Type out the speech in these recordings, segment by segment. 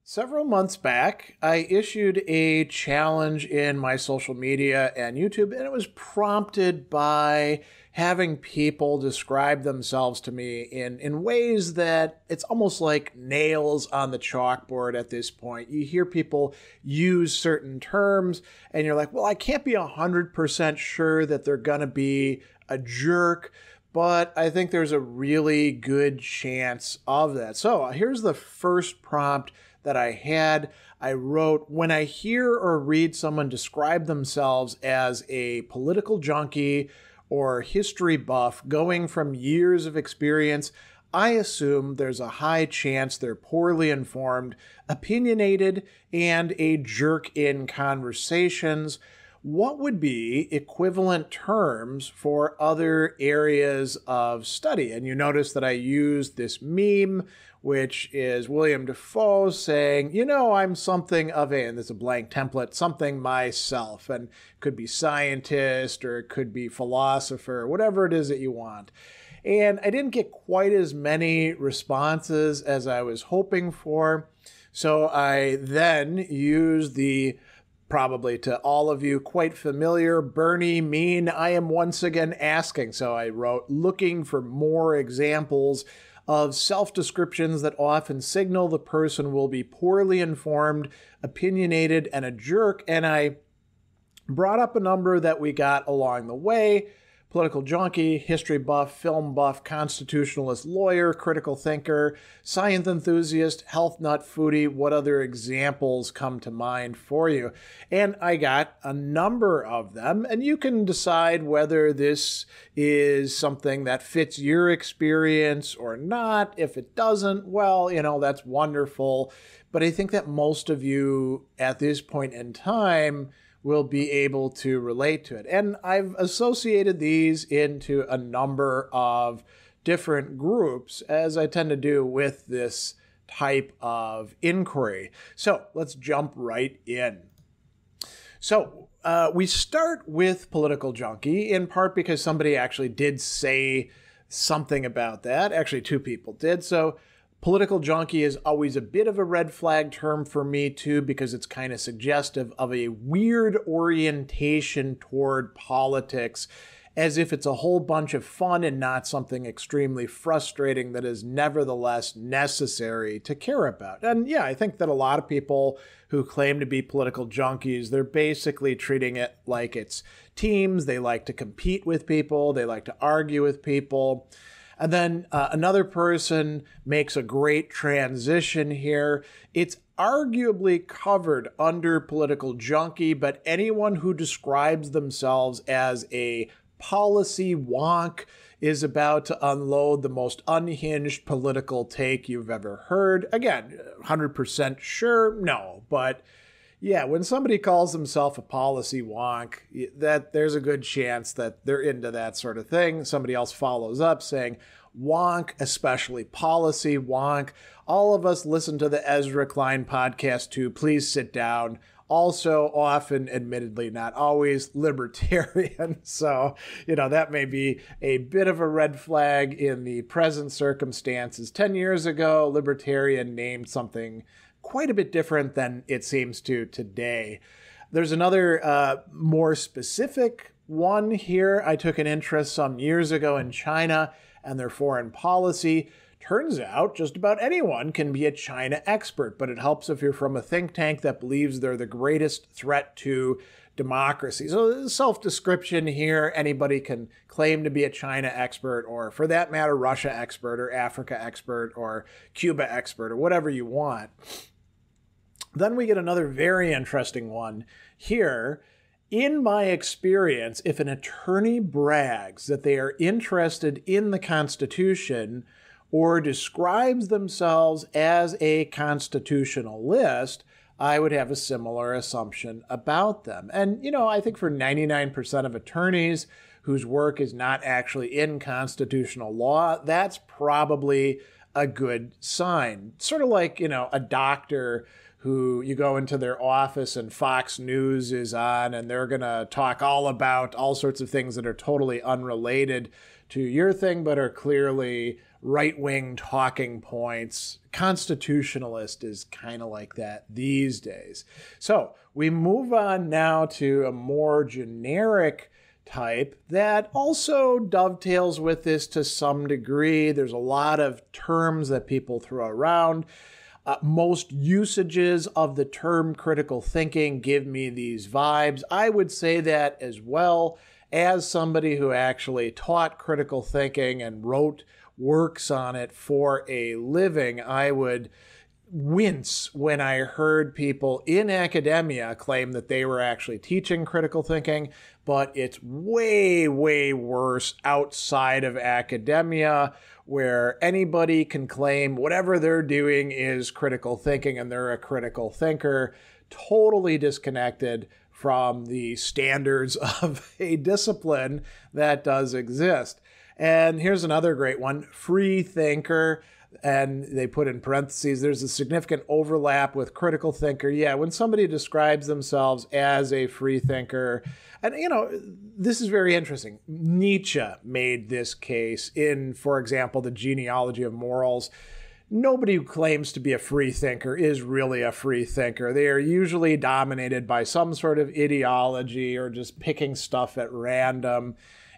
Several months back, I issued a challenge in my social media and YouTube, and it was prompted by having people describe themselves to me in ways that it's almost like nails on the chalkboard at this point. You hear people use certain terms, and you're like, well, I can't be 100% sure that they're going to be a jerk, but I think there's a really good chance of that. So here's the first prompt that I had. I wrote, when I hear or read someone describe themselves as a political junkie or history buff going from years of experience, I assume there's a high chance they're poorly informed, opinionated, and a jerk in conversations. What would be equivalent terms for other areas of study? And you notice that I used this meme, which is William Dafoe saying, I'm something of a, and there's a blank template, something myself, and it could be scientist or it could be philosopher, whatever it is that you want. And I didn't get quite as many responses as I was hoping for. So I then used the probably to all of you quite familiar Bernie meme, I am once again asking. So I wrote, looking for more examples of self-descriptions that often signal the person will be poorly informed, opinionated, and a jerk. And I brought up a number that we got along the way: political junkie, history buff, film buff, constitutionalist, lawyer, critical thinker, science enthusiast, health nut, foodie. What other examples come to mind for you? And I got a number of them, and you can decide whether this is something that fits your experience or not. If it doesn't, well, that's wonderful. But I think that most of you at this point in time will be able to relate to it. And I've associated these into a number of different groups, as I tend to do with this type of inquiry. So let's jump right in. So we start with political junkie, in part because somebody actually did say something about that. Actually, two people did. So political junkie is always a bit of a red flag term for me too, because it's kind of suggestive of a weird orientation toward politics, as if it's a whole bunch of fun and not something extremely frustrating that is nevertheless necessary to care about. And yeah, I think that a lot of people who claim to be political junkies, they're basically treating it like it's teams. They like to compete with people. They like to argue with people. And then another person makes a great transition here. It's arguably covered under political junkie, but anyone who describes themselves as a policy wonk is about to unload the most unhinged political take you've ever heard. Again, 100% sure? No, but yeah, when somebody calls themselves a policy wonk, that there's a good chance that they're into that sort of thing. Somebody else follows up saying, wonk, especially policy wonk. All of us listen to the Ezra Klein podcast too. Please sit down. Also, often, admittedly, not always, libertarian. So, that may be a bit of a red flag in the present circumstances. 10 years ago, libertarian named something quite a bit different than it seems to today. There's another more specific one here. I took an interest some years ago in China and their foreign policy. Turns out just about anyone can be a China expert, but it helps if you're from a think tank that believes they're the greatest threat to democracy. So self-description here, anybody can claim to be a China expert, or for that matter, Russia expert or Africa expert or Cuba expert or whatever you want. Then we get another very interesting one here. In my experience, if an attorney brags that they are interested in the Constitution or describes themselves as a constitutionalist, I would have a similar assumption about them. And, I think for 99% of attorneys whose work is not actually in constitutional law, that's probably a good sign. Sort of like, a doctor who you go into their office and Fox News is on and they're going to talk all about all sorts of things that are totally unrelated to your thing, but are clearly right-wing talking points. Constitutionalist is kind of like that these days. So we move on now to a more generic type that also dovetails with this to some degree. There's a lot of terms that people throw around. Most usages of the term critical thinking give me these vibes. I would say that as well. As somebody who actually taught critical thinking and wrote works on it for a living, I would wince when I heard people in academia claim that they were actually teaching critical thinking, but it's way, way worse outside of academia, where anybody can claim whatever they're doing is critical thinking and they're a critical thinker, totally disconnected from the standards of a discipline that does exist. And here's another great one, free thinker. And they put in parentheses, there's a significant overlap with critical thinker. Yeah, when somebody describes themselves as a free thinker, and this is very interesting. Nietzsche made this case in, for example, the Genealogy of Morals. Nobody who claims to be a free thinker is really a free thinker. They are usually dominated by some sort of ideology or just picking stuff at random,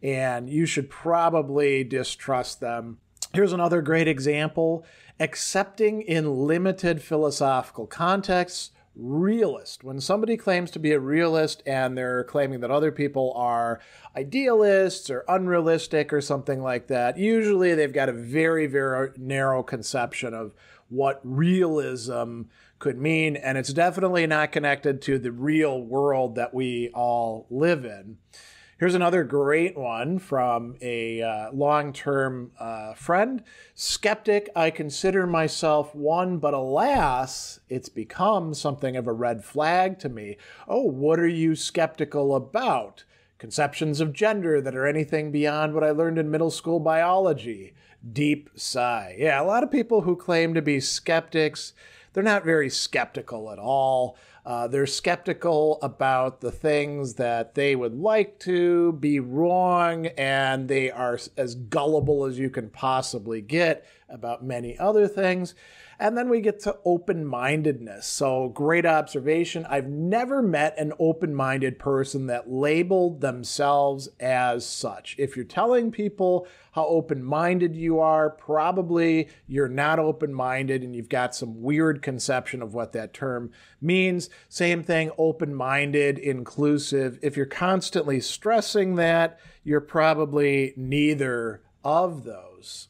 and you should probably distrust them. Here's another great example. Accepting in limited philosophical contexts, realist. When somebody claims to be a realist and they're claiming that other people are idealists or unrealistic or something like that, usually they've got a very, very narrow conception of what realism could mean, and it's definitely not connected to the real world that we all live in. Here's another great one from a long-term friend. Skeptic, I consider myself one, but alas, it's become something of a red flag to me. Oh, what are you skeptical about? Conceptions of gender that are anything beyond what I learned in middle school biology. Deep sigh. Yeah, a lot of people who claim to be skeptics, they're not very skeptical at all. They're skeptical about the things that they would like to be wrong, and they are as gullible as you can possibly get about many other things. And then we get to open-mindedness. So great observation. I've never met an open-minded person that labeled themselves as such. If you're telling people how open-minded you are, probably you're not open-minded and you've got some weird conception of what that term means. Same thing, open-minded, inclusive. If you're constantly stressing that, you're probably neither of those.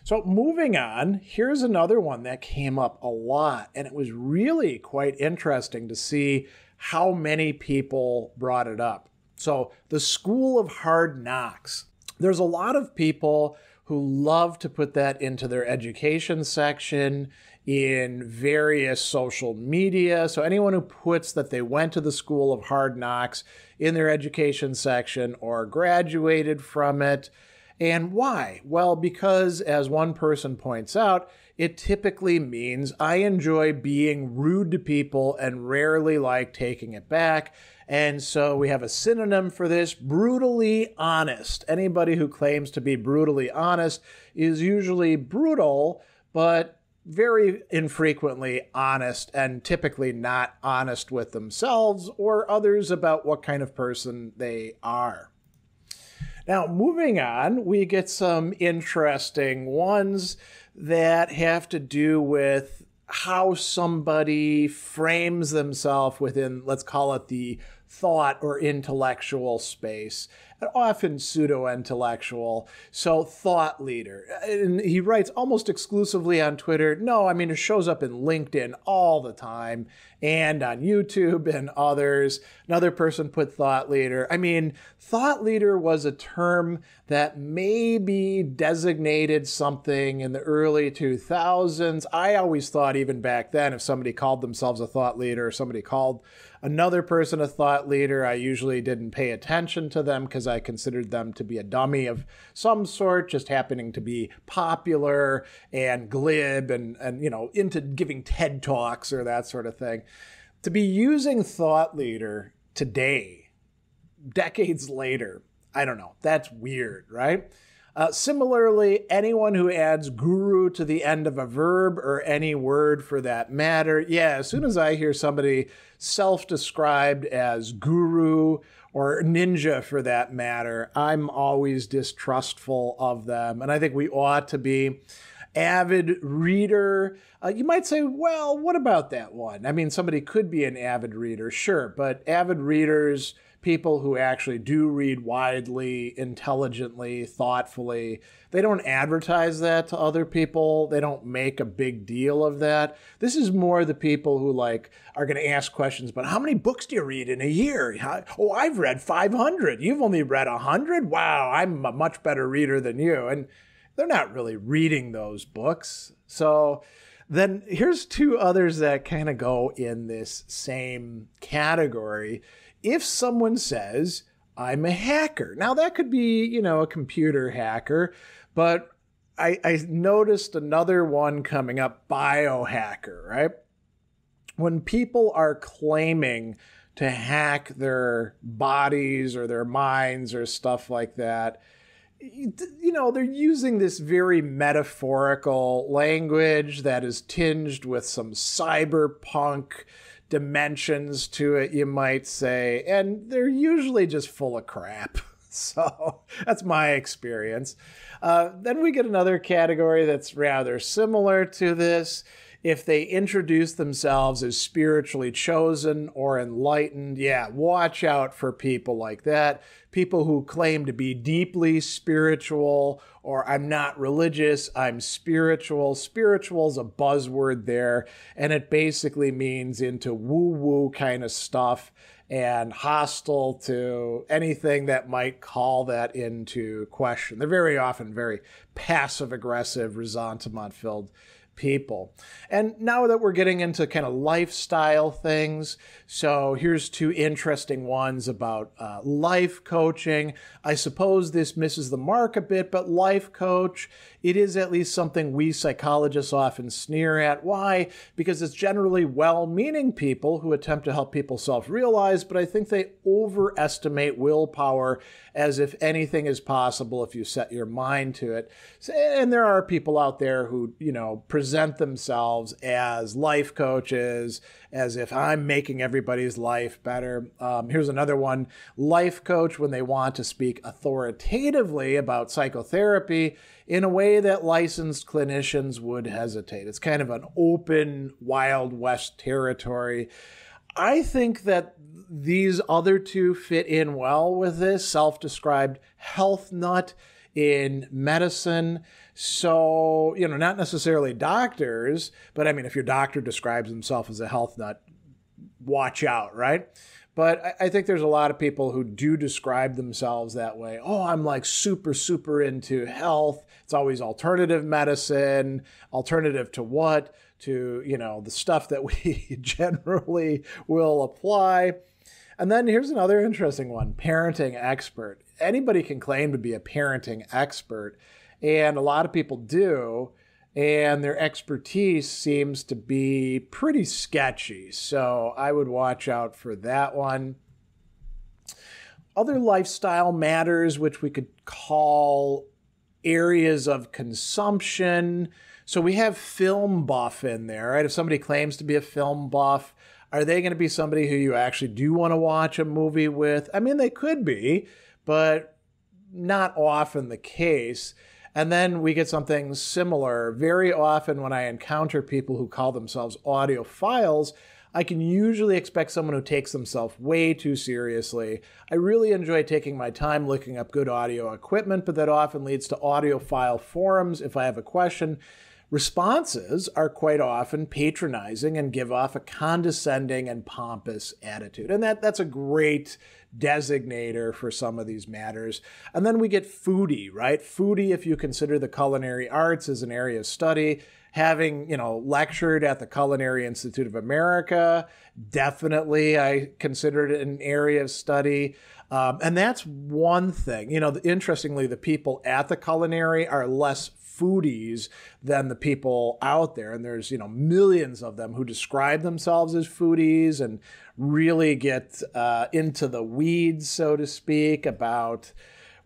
So moving on, here's another one that came up a lot, and it was really quite interesting to see how many people brought it up. So the school of hard knocks. There's a lot of people who love to put that into their education section in various social media. So anyone who puts that they went to the school of hard knocks in their education section or graduated from it. And why? Well, because as one person points out, it typically means I enjoy being rude to people and rarely like taking it back. And so we have a synonym for this, brutally honest. Anybody who claims to be brutally honest is usually brutal, but very infrequently honest, and typically not honest with themselves or others about what kind of person they are. Now, moving on, we get some interesting ones that have to do with how somebody frames themselves within, let's call it the thought or intellectual space, often pseudo-intellectual. So thought leader. And he writes almost exclusively on Twitter. No, I mean, it shows up in LinkedIn all the time and on YouTube and others. Another person put thought leader. I mean, thought leader was a term that maybe designated something in the early 2000s. I always thought even back then, if somebody called themselves a thought leader or somebody called another person a thought leader, I usually didn't pay attention to them because I considered them to be a dummy of some sort, just happening to be popular and glib and into giving TED Talks or that sort of thing. To be using thought leader today, decades later, I don't know, that's weird, right? Similarly, anyone who adds guru to the end of a verb or any word for that matter, yeah, as soon as I hear somebody self-described as guru or ninja for that matter, I'm always distrustful of them. And I think we ought to be. Avid reader. You might say, well, what about that one? I mean, somebody could be an avid reader, sure, but avid readers, people who actually do read widely, intelligently, thoughtfully, they don't advertise that to other people. They don't make a big deal of that. This is more the people who are going to ask questions, but how many books do you read in a year? Oh, I've read 500. You've only read 100? Wow, I'm a much better reader than you. And they're not really reading those books. So then here's two others that kind of go in this same category. If someone says, I'm a hacker. Now that could be, a computer hacker, but I noticed another one coming up, biohacker, right? When people are claiming to hack their bodies or their minds or stuff like that, they're using this very metaphorical language that is tinged with some cyberpunk dimensions to it, you might say, and they're usually just full of crap. So that's my experience. Then we get another category that's rather similar to this. If they introduce themselves as spiritually chosen or enlightened, yeah, watch out for people like that. People who claim to be deeply spiritual, or I'm not religious, I'm spiritual. Spiritual is a buzzword there, and it basically means into woo-woo kind of stuff and hostile to anything that might call that into question. They're very often very passive-aggressive, ressentiment-filled people. And now that we're getting into kind of lifestyle things, so here's two interesting ones about life coaching. I suppose this misses the mark a bit, but life coach, it is at least something we psychologists often sneer at. Why? Because it's generally well-meaning people who attempt to help people self-realize, but I think they overestimate willpower as if anything is possible if you set your mind to it. And there are people out there who, present themselves as life coaches, as if I'm making everybody's life better. Here's another one. Life coach when they want to speak authoritatively about psychotherapy in a way that licensed clinicians would hesitate. It's kind of an open, Wild West territory. I think that these other two fit in well with this self-described health nut in medicine. So, not necessarily doctors, but I mean, if your doctor describes himself as a health nut, watch out, right? But I think there's a lot of people who do describe themselves that way. Oh, I'm super, super into health. It's always alternative medicine. Alternative to what? To, the stuff that we generally will apply. And then here's another interesting one, parenting expert. Anybody can claim to be a parenting expert, and a lot of people do, and their expertise seems to be pretty sketchy. So I would watch out for that one. Other lifestyle matters, which we could call areas of consumption. So we have film buff in there, right? If somebody claims to be a film buff, are they going to be somebody who you actually do want to watch a movie with? I mean, they could be, but not often the case. And then we get something similar. Very often when I encounter people who call themselves audiophiles, I can usually expect someone who takes themselves way too seriously. I really enjoy taking my time looking up good audio equipment, but that often leads to audiophile forums if I have a question. Responses are quite often patronizing and give off a condescending and pompous attitude. And that's a great designator for some of these matters. And then we get foodie, right? Foodie, if you consider the culinary arts as an area of study, having, lectured at the Culinary Institute of America, definitely I consider it an area of study. And that's one thing. Interestingly, the people at the culinary are less foodies than the people out there. And there's, millions of them who describe themselves as foodies and really get into the weeds, so to speak, about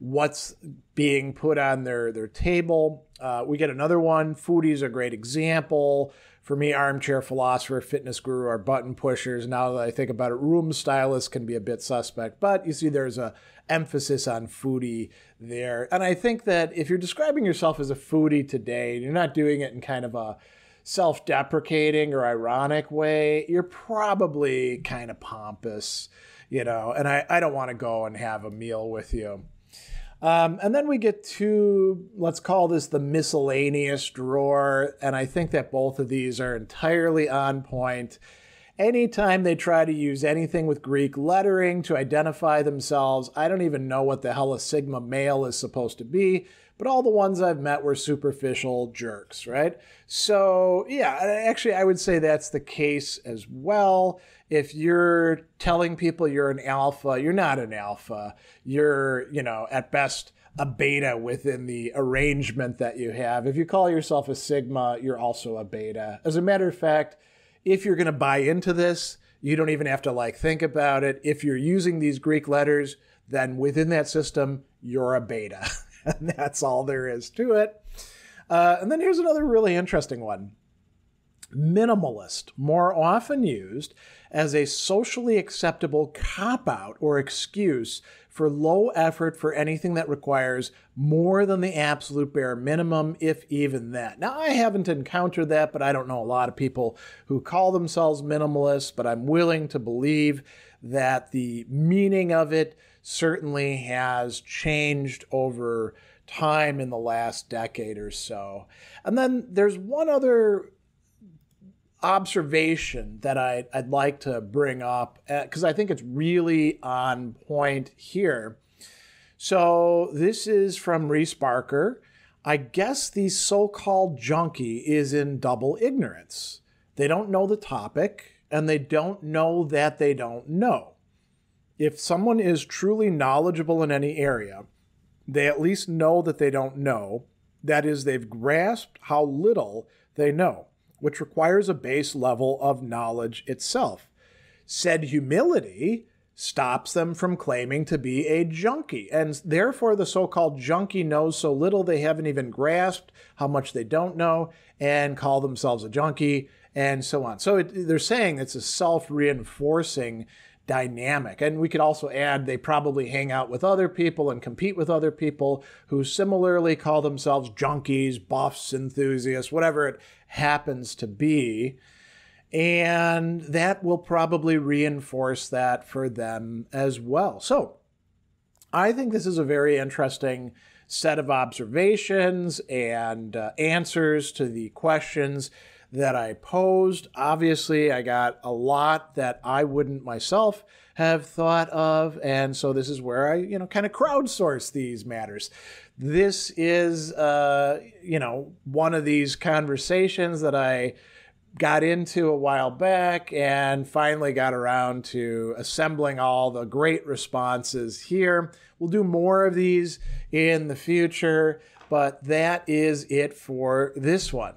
what's being put on their table. We get another one. Foodie's a great example. For me, armchair philosopher, fitness guru are button pushers. Now that I think about it, room stylists can be a bit suspect, but you see there's a emphasis on foodie there. And I think that if you're describing yourself as a foodie today, you're not doing it in kind of a self-deprecating or ironic way, you're probably kind of pompous, and I don't want to go and have a meal with you. And then we get to, let's call this the miscellaneous drawer. And I think that both of these are entirely on point. Anytime they try to use anything with Greek lettering to identify themselves, I don't even know what the hell a Sigma male is supposed to be, but all the ones I've met were superficial jerks, right? So yeah, actually I would say that's the case as well. If you're telling people you're an alpha, you're not an alpha. You're, at best a beta within the arrangement that you have. If you call yourself a Sigma, you're also a beta. As a matter of fact, if you're going to buy into this, you don't even have to think about it. If you're using these Greek letters, then within that system, you're a beta. And that's all there is to it. And then here's another really interesting one. Minimalist, more often used as a socially acceptable cop-out or excuse for low effort for anything that requires more than the absolute bare minimum, if even that. Now, I haven't encountered that, but I don't know a lot of people who call themselves minimalists, but I'm willing to believe that the meaning of it certainly has changed over time in the last decade or so. And then there's one other observation that I'd like to bring up because I think it's really on point here. So this is from Reese Barker. I guess the so-called junkie is in double ignorance. They don't know the topic and they don't know that they don't know. If someone is truly knowledgeable in any area, they at least know that they don't know. That is, they've grasped how little they know, which requires a base level of knowledge itself. Said humility stops them from claiming to be a junkie, and therefore the so-called junkie knows so little they haven't even grasped how much they don't know and call themselves a junkie, and so on. So they're saying it's a self-reinforcing dynamic. And we could also add they probably hang out with other people and compete with other people who similarly call themselves junkies, buffs, enthusiasts, whatever it happens to be. And that will probably reinforce that for them as well. So I think this is a very interesting set of observations and answers to the questions that I posed. Obviously, I got a lot that I wouldn't myself have thought of. And so this is where I, kind of crowdsource these matters. This is, one of these conversations that I got into a while back and finally got around to assembling all the great responses here. We'll do more of these in the future, but that is it for this one.